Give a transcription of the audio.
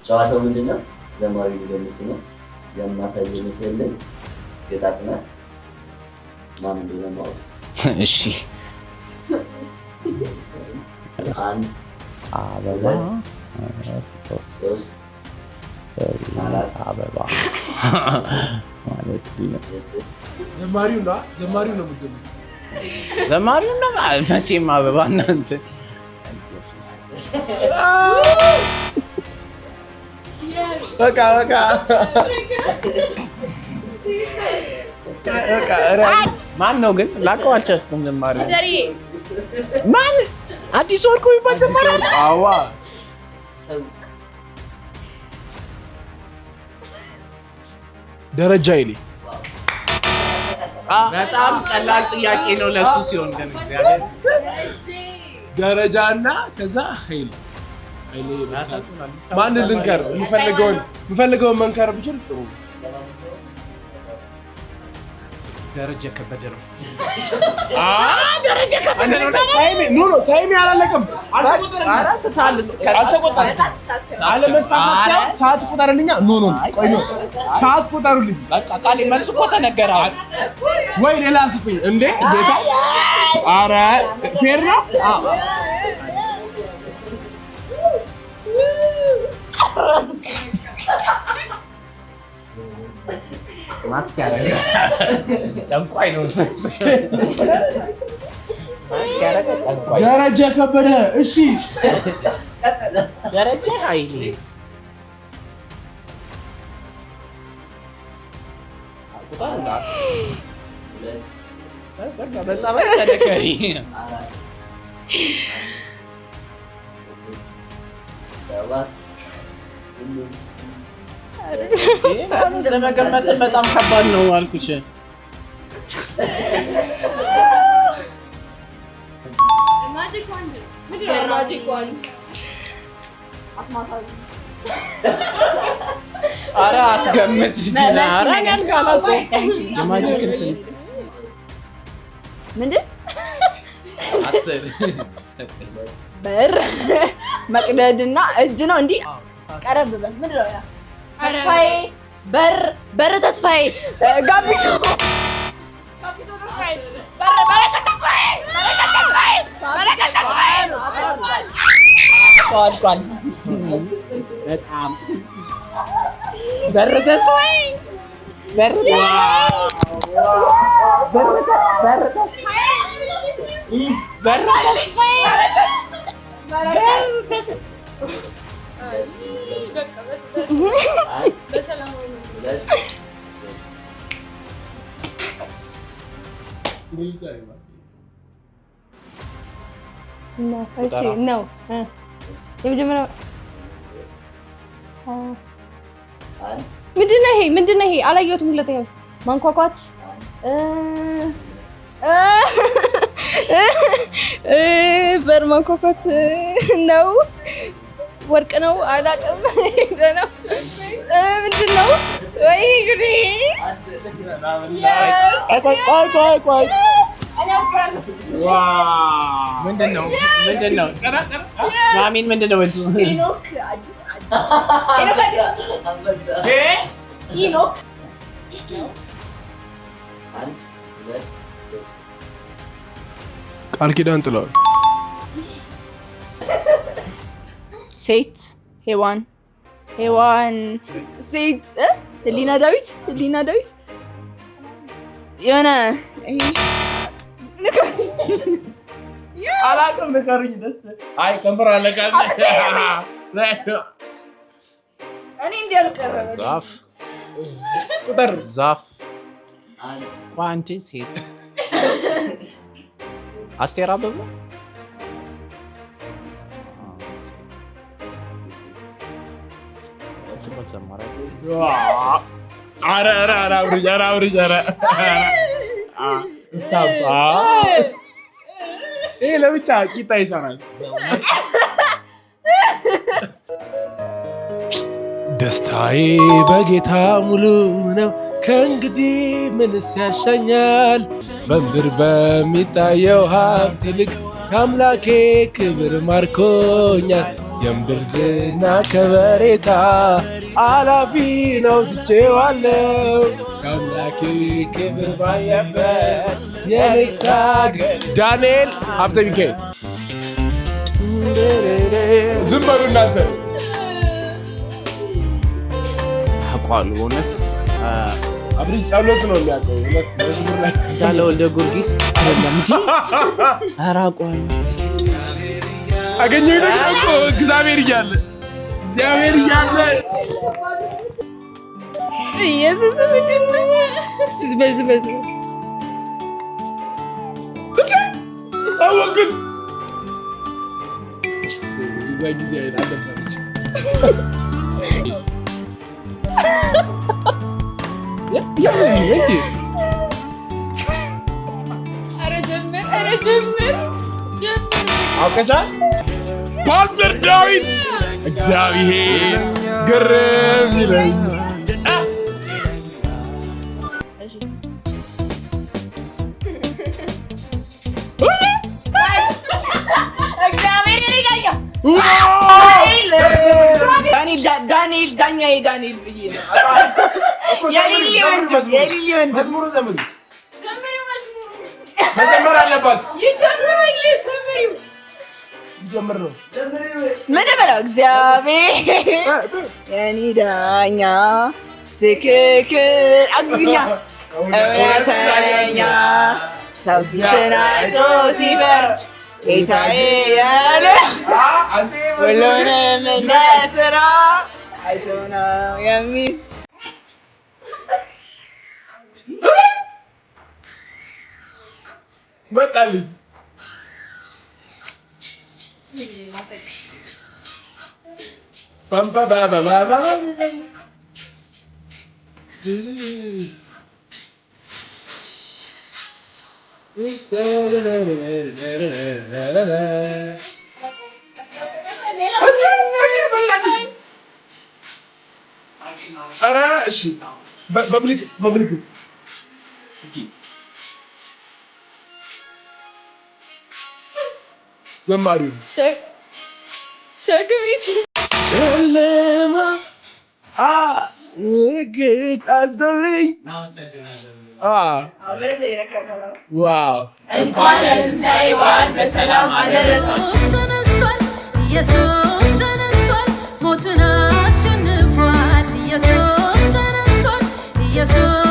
ጨዋታው ምንድነው? ዘማሪ ሊገምት ነው። የማሳየው ምስል ገጣጥመ ማን እንደሆነ ማወቅ። እሺ አንድ አበባ ሶስት አበባ ማለት ዘማሪው ነው ምንድነው? ዘማሪው ነው መቼም አበባ እናንተ በቃ ማን ነው ግን? ላቀው አልቻልኩም። ዘማሪው ማን? አዲስ ወርቁ ይባል ዘማሪ አለ? አዋ ደረጃ ይሌ በጣም ቀላል ጥያቄ ነው ለሱ ሲሆን ግን እግዚአብሔር ደረጃና ከዛ ኃይሌ ማን ልንከር? የምፈልገውን መንከር ብችል ጥሩ። ደረጃ ከበደ ነው። ደረጃ ከበደ ነው። ታይም አላለቀም። አለመሳሳት ሰዓት ቁጠርልኛ። ቆይ ሰዓት ቁጠሩልኝ። በቃ ቃል መልስ እኮ ተነገረ ወይ ሌላ ስጡኝ እንዴ ጌታ። ኧረ ፌር ነው። ማስካራ ጠንቋይ ነው። ደረጃ ከበደ። እሺ ደረጃ ኃይሌ በጸባይ ተደከሪ ለመገመት በጣም ከባድ ነው አልኩሽ። ኧረ አትገምት ዲና። ኧረ ጋላቶ የማጂክ እንትን ምንድን አስር በር መቅደድና እጅ ነው እንዲህ ቀረብ በል። ምንድን ነው ያ? ተስፋዬ በር ተስፋዬ ጋቢሶ ተስፋዬ በረከት ተስፋዬ አልቋል። በጣም በር ተስፋዬ ነው የመጀመሪያው ምንድን ነው ይሄ? አላየሁትም። ሁለተኛው ማንኳኳት በር ማንኳኳት ነው። ወርቅ ነው። አላውቅም። ምንድን ነው? ወይ ጉዴ! ቆይ ምንድን ነው? ማሚን ምንድን ነው? ሄኖክ ቃል ኪዳን ጥለዋል። ሴት ሄዋን ሴት ህሊና ዳዊት የሆነ አላውቅም። ንገሩኝ። ደስ አይ ከንፈር አለቃለ እኔ እንዲያልቀረ ዛፍ ቁጥር ዛፍ ቋንቴ ሴት አስቴር አበበ ይሄ ለብቻ ቂጣ ይሰራል። ደስታዬ በጌታ ሙሉ ነው፣ ከእንግዲህ ምንስ ያሻኛል? በምድር በሚታየው ሀብት ይልቅ ከአምላኬ ክብር ማርኮኛል። የምድር ዝና ከበሬታ አላፊ ነው ትቼዋለሁ አምላኬ ክብር ባለበት የኔስ ሀገር። ዳንኤል ሀብተ ሚካኤል ዝም በሉ እናንተ። አቋሉ እውነት አብሪ ጸሎት ነው የሚያውቀው እውነት መዝሙር ላይ እንዳለ ወልደ ጊዮርጊስ አይደለም እንጂ ኧረ አቋሉ አገኘሁ እኮ እግዚአብሔር እያለ ኢየሱስ ምንድን ነው? በዝ አወቅት እዛ ጊዜ አልነበረች። ኧረ ጀምር አውቀሻል? ፓስተር ዳዊት እግዚአብሔር ግርም ይለኝ። ዳንኤል ዳኛዬ ዳንኤል ብዬ ነው። የሊሊ ወንድም መዝሙሩ መዘመር አለባት። ይጀምር ነው ምን በለው እግዚአብሔር የኔ ዳኛ ትክክል አግዝኛ እውነተኛ ሰው ፊትን አይቶ ሲፈርድ ጌታዬ ያለ ሁሉንም እንደ ሥራ አይቶ ነው የሚል መጣልኝ። በብሊክ ዘማሪው ጨለማ ንግጣልኝ ዋው እንኳን ለትንሣኤ በዓል በሰላም አደረሰን። ኢየሱስ ተነስቷል፣ ሞትን አሸንፏል። ኢየሱስ ተነስቷል። ኢየሱስ